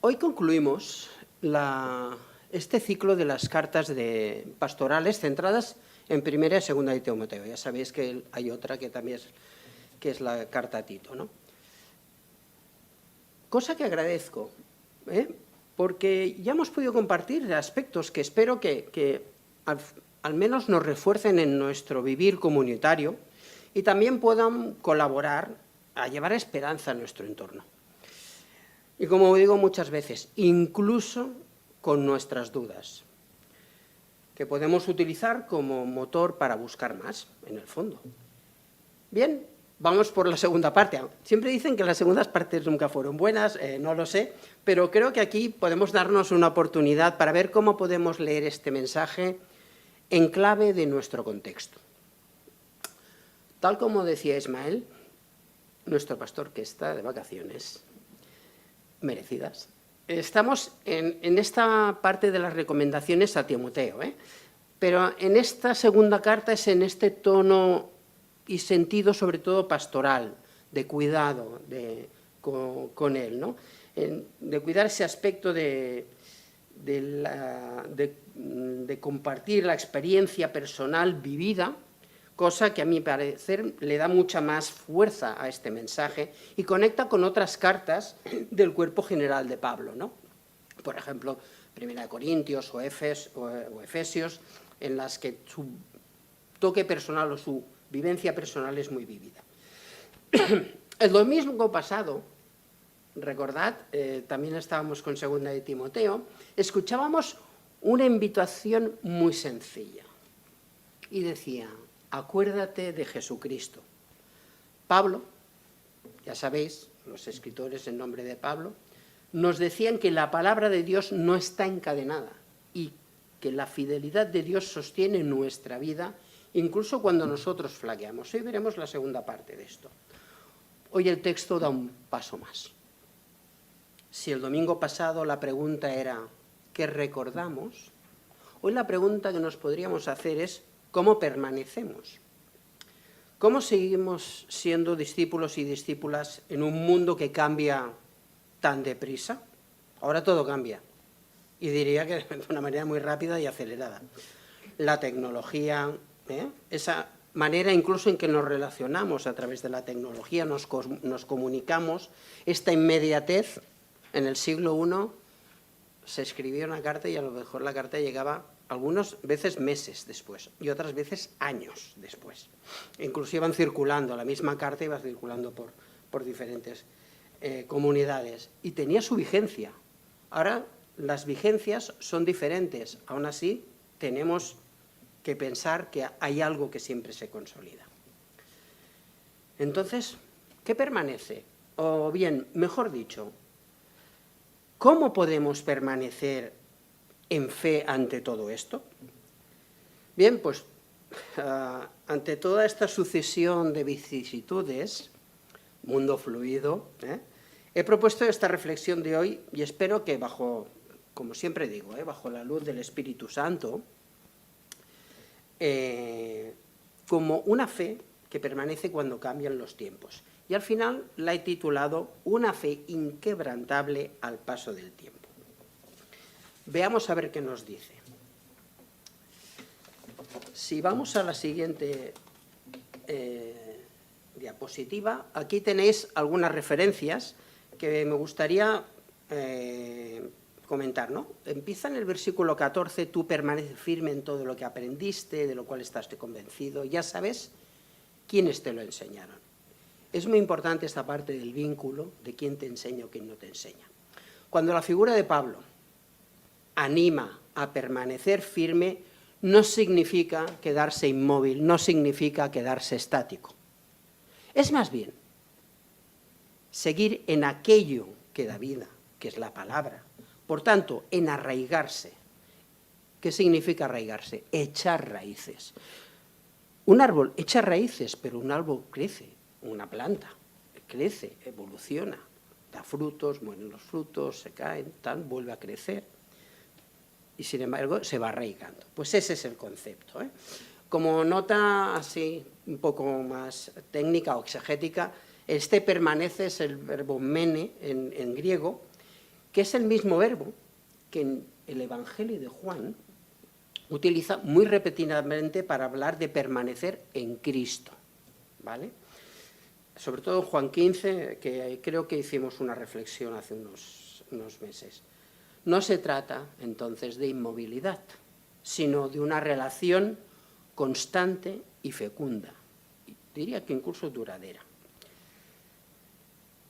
Hoy concluimos este ciclo de las cartas pastorales centradas en primera y segunda de Timoteo. Ya sabéis que hay otra que también es la carta a Tito, ¿no? Cosa que agradezco, porque ya hemos podido compartir aspectos que espero que al menos nos refuercen en nuestro vivir comunitario y también puedan colaborar a llevar esperanza a nuestro entorno. Y como digo muchas veces, incluso con nuestras dudas, que podemos utilizar como motor para buscar más, en el fondo. Bien, vamos por la segunda parte. Siempre dicen que las segundas partes nunca fueron buenas, no lo sé, pero creo que aquí podemos darnos una oportunidad para ver cómo podemos leer este mensaje en clave de nuestro contexto. Tal como decía Ismael, nuestro pastor que está de vacaciones, merecidas. Estamos en esta parte de las recomendaciones a Timoteo, pero en esta segunda carta es en este tono y sentido sobre todo pastoral, de cuidado con él, ¿no? De cuidar ese aspecto de compartir la experiencia personal vivida, cosa que a mi parecer le da mucha más fuerza a este mensaje y conecta con otras cartas del cuerpo general de Pablo, ¿no? Por ejemplo, 1 Corintios o Efesios, en las que su toque personal o su vivencia personal es muy vívida. El domingo pasado, recordad, también estábamos con 2 de Timoteo, escuchábamos una invitación muy sencilla y decía: acuérdate de Jesucristo. Pablo, ya sabéis, los escritores en nombre de Pablo, nos decían que la palabra de Dios no está encadenada y que la fidelidad de Dios sostiene nuestra vida, incluso cuando nosotros flaqueamos. Hoy veremos la segunda parte de esto. Hoy el texto da un paso más. Si el domingo pasado la pregunta era ¿qué recordamos?, hoy la pregunta que nos podríamos hacer es ¿cómo permanecemos? ¿Cómo seguimos siendo discípulos y discípulas en un mundo que cambia tan deprisa? Ahora todo cambia, y diría que de una manera muy rápida y acelerada. La tecnología, esa manera incluso en que nos relacionamos a través de la tecnología, nos comunicamos, esta inmediatez. En el siglo I se escribía una carta y a lo mejor la carta llegaba algunas veces meses después y otras veces años después. Incluso iban circulando, la misma carta iba circulando por diferentes comunidades y tenía su vigencia. Ahora las vigencias son diferentes, aún así tenemos que pensar que hay algo que siempre se consolida. Entonces, ¿qué permanece? O bien, mejor dicho, ¿cómo podemos permanecer en fe ante todo esto? Bien, pues ante toda esta sucesión de vicisitudes, mundo fluido, he propuesto esta reflexión de hoy y espero que bajo, como siempre digo, bajo la luz del Espíritu Santo, como una fe que permanece cuando cambian los tiempos. Y al final la he titulado Una fe inquebrantable al paso del tiempo. Veamos a ver qué nos dice. Si vamos a la siguiente diapositiva, aquí tenéis algunas referencias que me gustaría comentar, ¿no? Empieza en el versículo 14, tú permaneces firme en todo lo que aprendiste, de lo cual estás convencido, ya sabes quiénes te lo enseñaron. Es muy importante esta parte del vínculo, de quién te enseña o quién no te enseña. Cuando la figura de Pablo anima a permanecer firme, no significa quedarse inmóvil, no significa quedarse estático. Es más bien seguir en aquello que da vida, que es la palabra. Por tanto, en arraigarse. ¿Qué significa arraigarse? Echar raíces. Un árbol echa raíces, pero un árbol crece. Una planta crece, evoluciona, da frutos, mueren los frutos, se caen, tal, vuelve a crecer. Y sin embargo se va arraigando. Pues ese es el concepto. Como nota así un poco más técnica o exegética, este permanece es el verbo mene en griego, que es el mismo verbo que en el Evangelio de Juan utiliza muy repetidamente para hablar de permanecer en Cristo, ¿vale? Sobre todo en Juan 15, que creo que hicimos una reflexión hace unos meses. No se trata, entonces, de inmovilidad, sino de una relación constante y fecunda, diría que incluso duradera.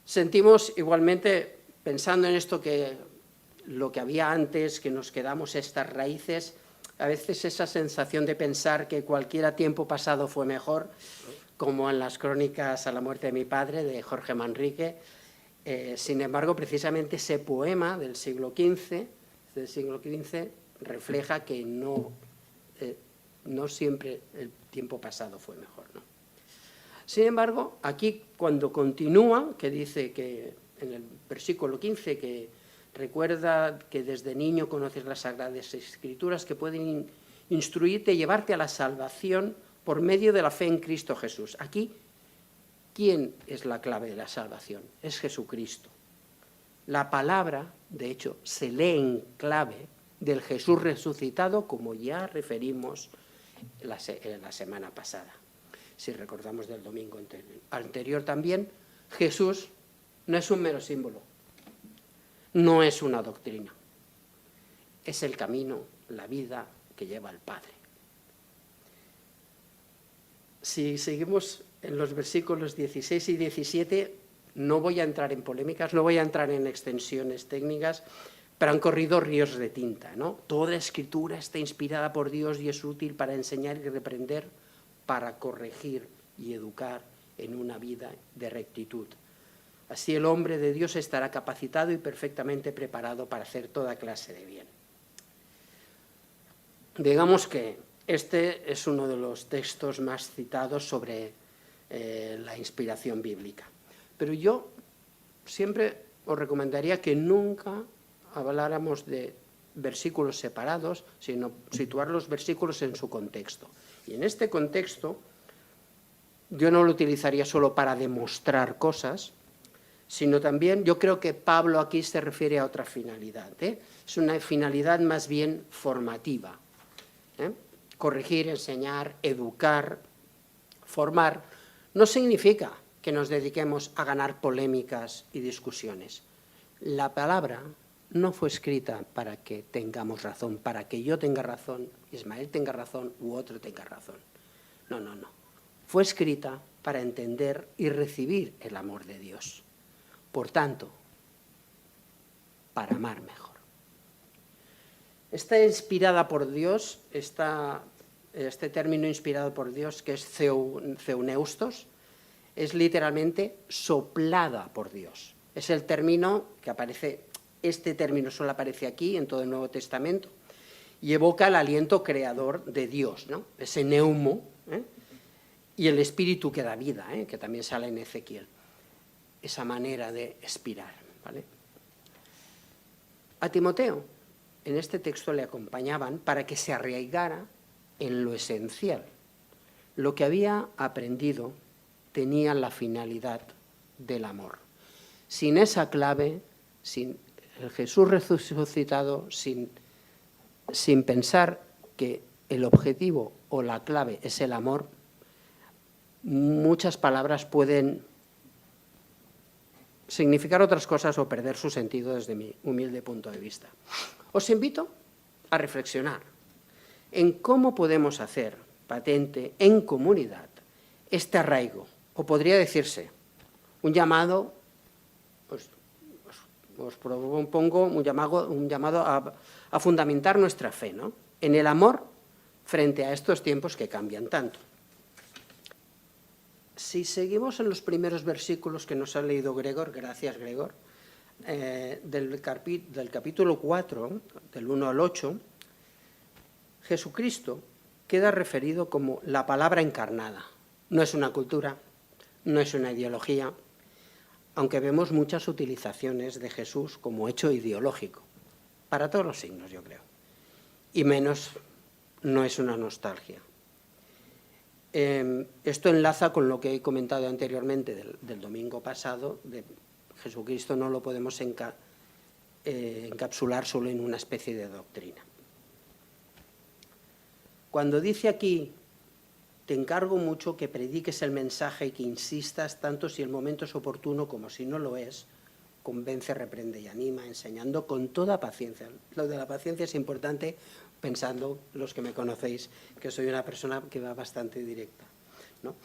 Sentimos igualmente, pensando en esto, que lo que había antes, que nos quedamos estas raíces, a veces esa sensación de pensar que cualquier tiempo pasado fue mejor, como en las crónicas a la muerte de mi padre, de Jorge Manrique. Sin embargo, precisamente ese poema del siglo XV, refleja que no siempre el tiempo pasado fue mejor, ¿no? Sin embargo, aquí cuando continúa, que dice que en el versículo 15, que recuerda que desde niño conoces las Sagradas Escrituras que pueden instruirte y llevarte a la salvación por medio de la fe en Cristo Jesús. Aquí, ¿quién es la clave de la salvación? Es Jesucristo. La palabra, de hecho, se lee en clave del Jesús resucitado, como ya referimos la semana pasada. Si recordamos del domingo anterior también, Jesús no es un mero símbolo, no es una doctrina, es el camino, la vida que lleva al Padre. Si seguimos en los versículos 16 y 17, no voy a entrar en polémicas, no voy a entrar en extensiones técnicas, pero han corrido ríos de tinta, ¿no? Toda escritura está inspirada por Dios y es útil para enseñar y reprender, para corregir y educar en una vida de rectitud. Así el hombre de Dios estará capacitado y perfectamente preparado para hacer toda clase de bien. Digamos que este es uno de los textos más citados sobre la inspiración bíblica. Pero yo siempre os recomendaría que nunca habláramos de versículos separados, sino situar los versículos en su contexto. Y en este contexto, yo no lo utilizaría solo para demostrar cosas, sino también, yo creo que Pablo aquí se refiere a otra finalidad, ¿eh? Es una finalidad más bien formativa, ¿eh? Corregir, enseñar, educar, formar, no significa que nos dediquemos a ganar polémicas y discusiones. La palabra no fue escrita para que tengamos razón, para que yo tenga razón, Ismael tenga razón u otro tenga razón. No, no, no. Fue escrita para entender y recibir el amor de Dios. Por tanto, para amar mejor. Está inspirada por Dios, este término inspirado por Dios, que es zeuneustos, es literalmente soplada por Dios. Es el término que aparece, este término solo aparece aquí en todo el Nuevo Testamento, y evoca el aliento creador de Dios, ¿no? Ese neumo, y el espíritu que da vida, que también sale en Ezequiel. Esa manera de expirar, ¿vale? A Timoteo, en este texto le acompañaban para que se arraigara en lo esencial. Lo que había aprendido tenía la finalidad del amor. Sin esa clave, sin el Jesús resucitado, sin pensar que el objetivo o la clave es el amor, muchas palabras pueden significar otras cosas o perder su sentido desde mi humilde punto de vista. Os invito a reflexionar en cómo podemos hacer patente en comunidad este arraigo, o podría decirse un llamado, os propongo un llamado a fundamentar nuestra fe, ¿no?, en el amor frente a estos tiempos que cambian tanto. Si seguimos en los primeros versículos que nos ha leído Gregor, gracias Gregor, del capítulo 4, del 1 al 8, Jesucristo queda referido como la palabra encarnada. No es una cultura, no es una ideología, aunque vemos muchas utilizaciones de Jesús como hecho ideológico, para todos los signos, yo creo. Y menos, no es una nostalgia. Esto enlaza con lo que he comentado anteriormente del domingo pasado, de Jesucristo no lo podemos encapsular solo en una especie de doctrina. Cuando dice aquí, te encargo mucho que prediques el mensaje y que insistas tanto si el momento es oportuno como si no lo es, convence, reprende y anima, enseñando con toda paciencia. Lo de la paciencia es importante, pensando, los que me conocéis, que soy una persona que va bastante directa, ¿no?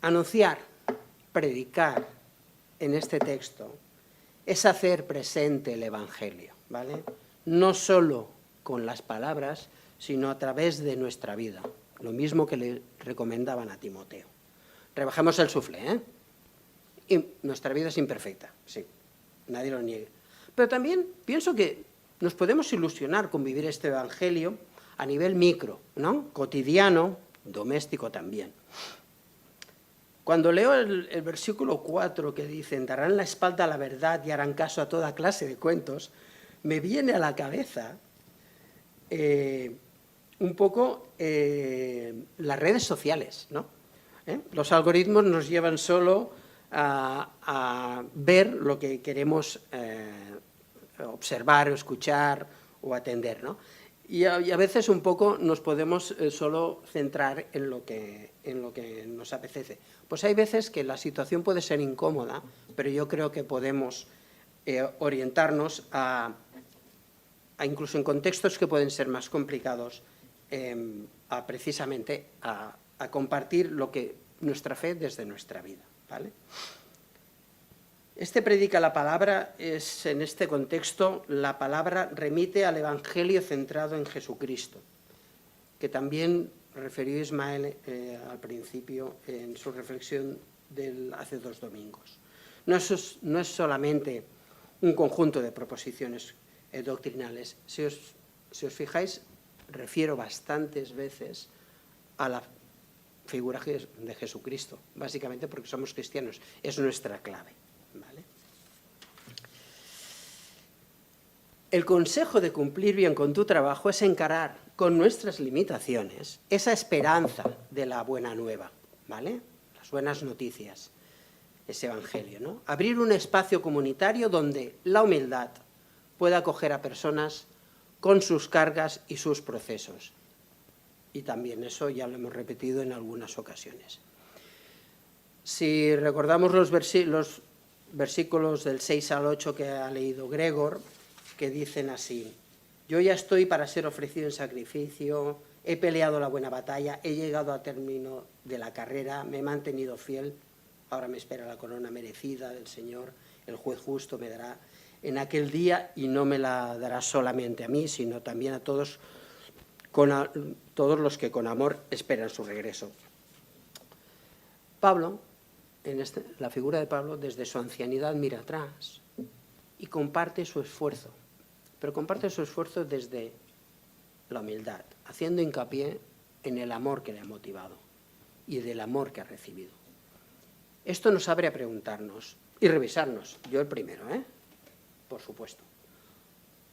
Anunciar, predicar en este texto es hacer presente el Evangelio, ¿vale? No solo con las palabras, sino a través de nuestra vida. Lo mismo que le recomendaban a Timoteo. Rebajemos el suflé, ¿eh? Y nuestra vida es imperfecta, sí, nadie lo niegue. Pero también pienso que nos podemos ilusionar con vivir este Evangelio a nivel micro, ¿no? Cotidiano, doméstico también. Cuando leo el versículo 4 que dice, darán la espalda a la verdad y harán caso a toda clase de cuentos, me viene a la cabeza un poco las redes sociales, ¿no? Los algoritmos nos llevan solo a ver lo que queremos observar, o escuchar o atender, ¿no? Y a veces un poco nos podemos solo centrar en lo que nos apetece. Pues hay veces que la situación puede ser incómoda, pero yo creo que podemos orientarnos a incluso en contextos que pueden ser más complicados, precisamente a compartir nuestra fe desde nuestra vida, ¿vale? Este predica la palabra es, en este contexto, la palabra remite al Evangelio centrado en Jesucristo, que también refirió Ismael al principio en su reflexión hace 2 domingos. No es solamente un conjunto de proposiciones doctrinales. Si os fijáis, refiero bastantes veces a la figura de Jesucristo, básicamente porque somos cristianos, es nuestra clave, ¿vale? El consejo de cumplir bien con tu trabajo es encarar con nuestras limitaciones esa esperanza de la buena nueva, ¿vale? Las buenas noticias, ese evangelio, ¿no? Abrir un espacio comunitario donde la humildad pueda acoger a personas con sus cargas y sus procesos. Y también eso ya lo hemos repetido en algunas ocasiones. Si recordamos los versículos del 6 al 8 que ha leído Gregor, que dicen así: yo ya estoy para ser ofrecido en sacrificio, he peleado la buena batalla, he llegado a término de la carrera, me he mantenido fiel, ahora me espera la corona merecida del Señor, el juez justo me dará en aquel día, y no me la dará solamente a mí, sino también a todos los que con amor esperan su regreso. Pablo, la figura de Pablo, desde su ancianidad mira atrás y comparte su esfuerzo, pero comparte su esfuerzo desde la humildad, haciendo hincapié en el amor que le ha motivado y del amor que ha recibido. Esto nos abre a preguntarnos y revisarnos, yo el primero, por supuesto.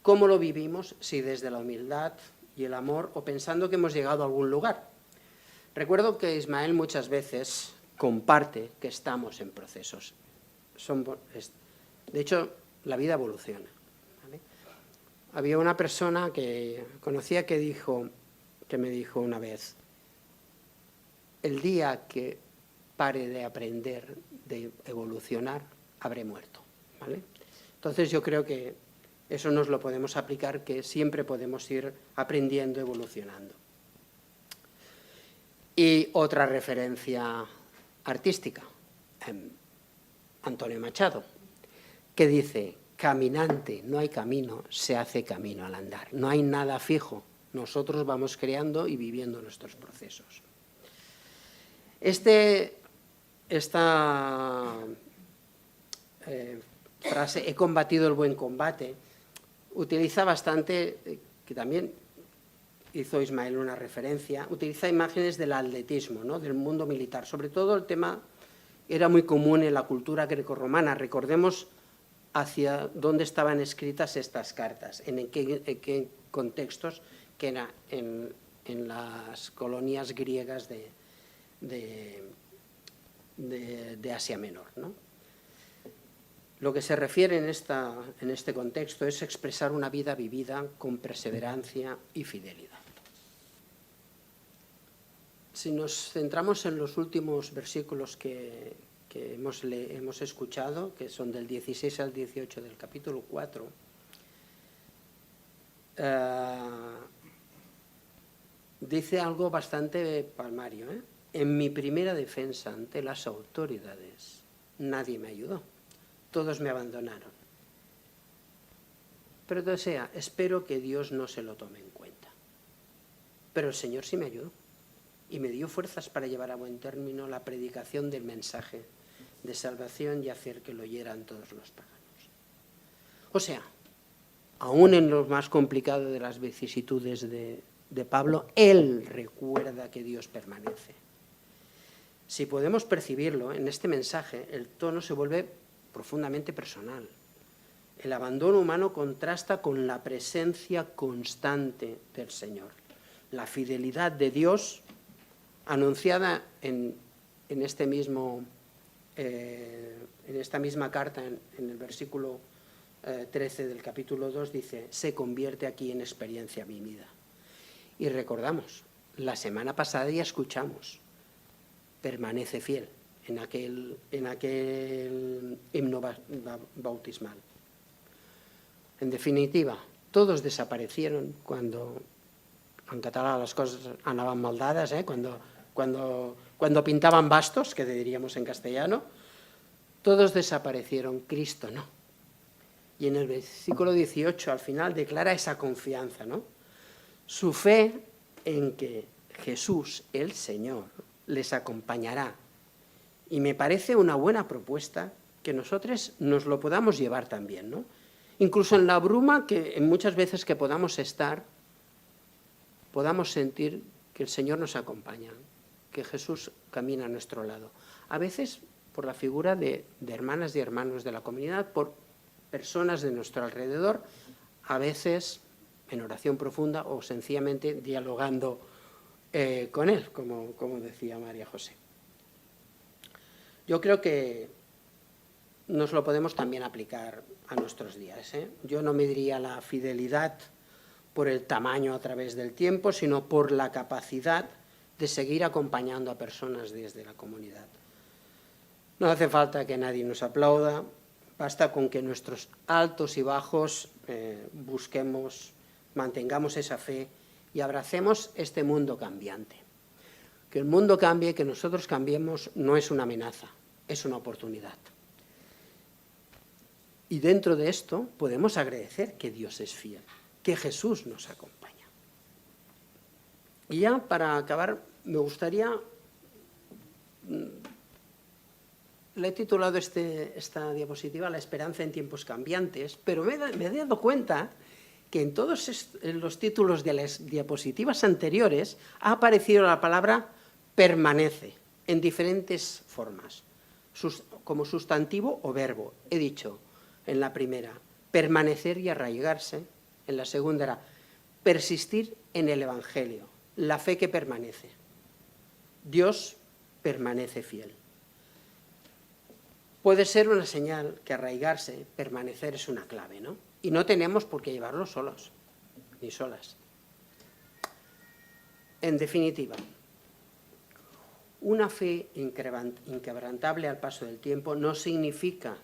¿Cómo lo vivimos si desde la humildad y el amor o pensando que hemos llegado a algún lugar? Recuerdo que Ismael muchas veces comparte que estamos en procesos. De hecho, la vida evoluciona, ¿vale? Había una persona que conocía que me dijo una vez: el día que pare de aprender, de evolucionar, habré muerto, ¿vale? Entonces yo creo que eso nos lo podemos aplicar, que siempre podemos ir aprendiendo, evolucionando. Y otra referencia artística, Antonio Machado, que dice: caminante, no hay camino, se hace camino al andar. No hay nada fijo, nosotros vamos creando y viviendo nuestros procesos. Esta frase, he combatido el buen combate, utiliza bastante, que también hizo Ismael una referencia, utiliza imágenes del atletismo, ¿no? Del mundo militar. Sobre todo el tema era muy común en la cultura grecorromana. Recordemos hacia dónde estaban escritas estas cartas, en qué contextos, que era en las colonias griegas de Asia Menor, ¿no? Lo que se refiere en este contexto es expresar una vida vivida con perseverancia y fidelidad. Si nos centramos en los últimos versículos que hemos escuchado, que son del 16 al 18 del capítulo 4, dice algo bastante palmario, ¿eh? En mi primera defensa ante las autoridades, nadie me ayudó, todos me abandonaron. Pero todo sea, espero que Dios no se lo tome en cuenta. Pero el Señor sí me ayudó y me dio fuerzas para llevar a buen término la predicación del mensaje de salvación y hacer que lo oyeran todos los paganos. O sea, aún en lo más complicado de las vicisitudes de Pablo, él recuerda que Dios permanece. Si podemos percibirlo en este mensaje, el tono se vuelve profundamente personal. El abandono humano contrasta con la presencia constante del Señor. La fidelidad de Dios, anunciada en esta misma carta, en el versículo 13 del capítulo 2, dice, se convierte aquí en experiencia vivida. Y recordamos, la semana pasada ya escuchamos, permanece fiel en aquel himno bautismal. En definitiva, todos desaparecieron cuando, en catalán las cosas andaban mal dadas, cuando pintaban bastos, que diríamos en castellano, todos desaparecieron, Cristo no. Y en el versículo 18 al final declara esa confianza, ¿no? Su fe en que Jesús, el Señor, les acompañará. Y me parece una buena propuesta que nosotros nos lo podamos llevar también, ¿no? Incluso en la bruma que muchas veces que podamos estar, podamos sentir que el Señor nos acompaña, que Jesús camina a nuestro lado. A veces por la figura de hermanas y hermanos de la comunidad, por personas de nuestro alrededor, a veces en oración profunda o sencillamente dialogando con Él, como decía María José. Yo creo que nos lo podemos también aplicar a nuestros días, ¿eh? Yo no mediría la fidelidad por el tamaño a través del tiempo, sino por la capacidad de seguir acompañando a personas desde la comunidad. No hace falta que nadie nos aplauda, basta con que nuestros altos y bajos mantengamos esa fe y abracemos este mundo cambiante. Que el mundo cambie, que nosotros cambiemos, no es una amenaza, es una oportunidad. Y dentro de esto podemos agradecer que Dios es fiel, que Jesús nos acompaña. Y ya para acabar, me gustaría... Le he titulado esta diapositiva La esperanza en tiempos cambiantes, pero me he dado cuenta que en todos los títulos de las diapositivas anteriores ha aparecido la palabra permanece en diferentes formas, como sustantivo o verbo. He dicho en la primera, permanecer y arraigarse. En la segunda era persistir en el Evangelio, la fe que permanece. Dios permanece fiel. Puede ser una señal que arraigarse, permanecer es una clave, ¿no? Y no tenemos por qué llevarlo solos, ni solas. En definitiva, una fe inquebrantable al paso del tiempo no significa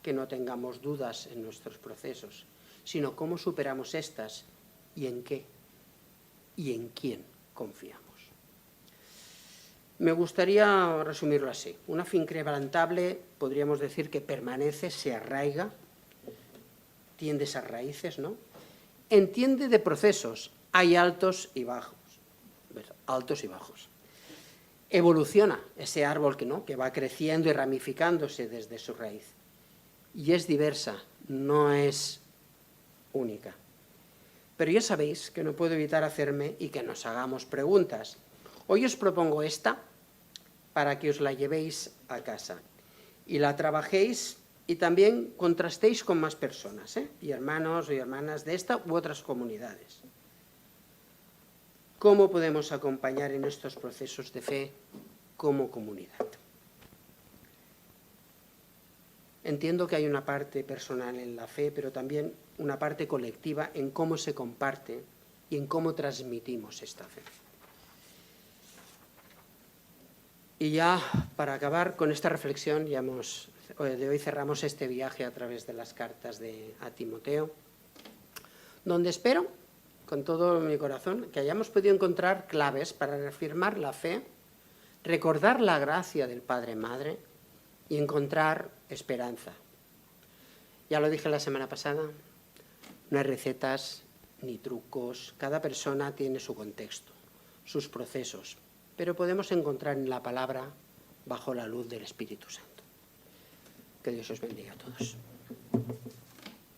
que no tengamos dudas en nuestros procesos, sino cómo superamos estas y en qué y en quién confiamos. Me gustaría resumirlo así. Una fe inquebrantable, podríamos decir que permanece, se arraiga, tiende esas raíces, ¿no? Entiende de procesos, hay altos y bajos. Altos y bajos. Evoluciona ese árbol que va creciendo y ramificándose desde su raíz. Y es diversa, no es única. Pero ya sabéis que no puedo evitar hacerme y que nos hagamos preguntas. Hoy os propongo esta para que os la llevéis a casa y la trabajéis y también contrastéis con más personas, y hermanos y hermanas de esta u otras comunidades. ¿Cómo podemos acompañar en estos procesos de fe como comunidad? Entiendo que hay una parte personal en la fe, pero también una parte colectiva en cómo se comparte y en cómo transmitimos esta fe. Y ya, para acabar con esta reflexión, de hoy cerramos este viaje a través de las cartas a Timoteo, donde espero, con todo mi corazón, que hayamos podido encontrar claves para reafirmar la fe, recordar la gracia del Padre-Madre y encontrar esperanza. Ya lo dije la semana pasada, no hay recetas ni trucos, cada persona tiene su contexto, sus procesos, pero podemos encontrar en la palabra bajo la luz del Espíritu Santo. Que Dios os bendiga a todos.